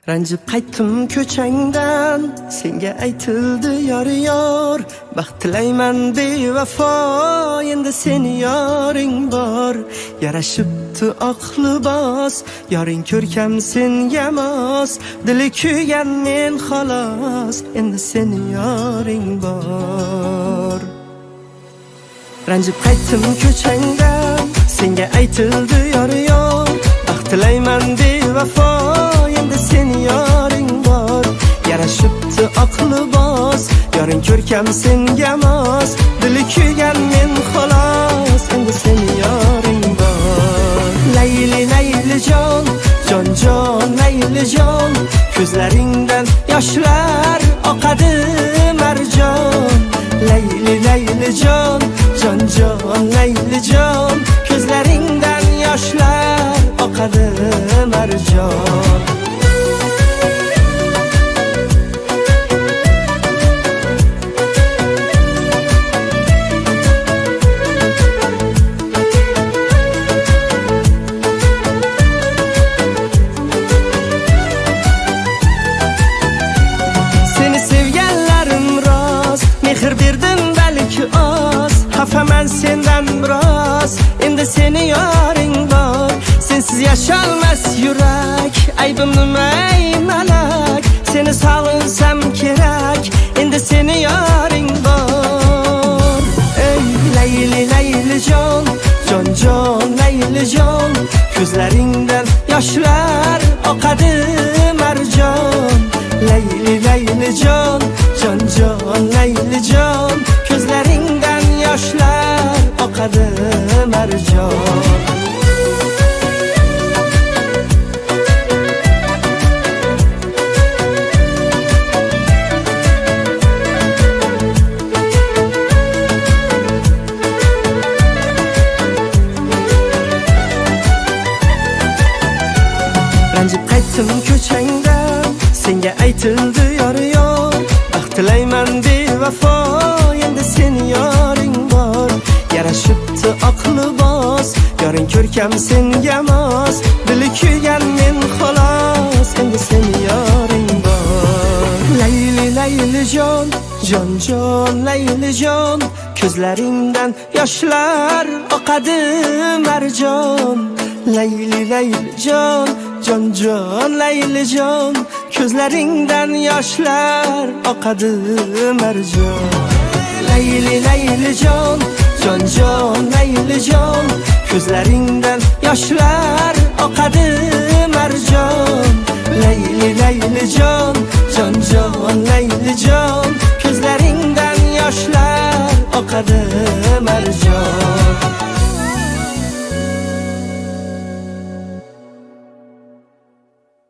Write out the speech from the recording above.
Ranjib qaytdim ko'changdan, senga aytildi yor baxt tilayman bevafo, endi seni yoring bor. Yarashibdi oq libos, yoring ko'rkam senga mos, dili kuygan men xolos, endi seni yoring bor. Ranjib qaytdim ko'changdan, senga aytildi yor baxt tilayman bevafo, endi seni yoring bor. Yarashibdi oq libos, yoring ko'rkam senga mos, dili kuygan men xolos, endi seni yoring bor. Layli layli jon, jon jon layli jon, ko'zlaringdan yoshlar oqadi marjon. Layli layli jon, jon jon layli jon, ko'zlaringdan yoshlar oqadi marjon. Mehr berdim balki oz, xafaman sendan biroz, endi seni yoring bor. Sensiz yasholmas yurak, aybim nima ey malak, seni sog'insam kerak, endi seni yoring bor. Ey layli layli jon, jon jon layli jon, ko'zlaringdan yoshlar oqadi marjon. Layli layli jon, jon jon layli jon, ko'zlaringdan yoshlar oqadi marjon. Ranjib qaytdim ko'changdan, senga aytildi yor baxt tilayman bevafo, endi seni yoring bor. Yarashibdi oq libos, yoring ko'rkam senga mos, dili kuygan men xolos, endi seni yoring bor. Layli layli jon, jon jon layli jon, ko'zlaringdan yoshlar oqadi marjon. Layli layli jon, jon jon layli jon, ko'zlaringdan yoshlar oqadi marjon. Layli layli jon, jon jon layli jon, ko'zlaringdan yoshlar oqadi marjon. Layli layli jon, jon jon layli jon, ko'zlaringdan yoshlar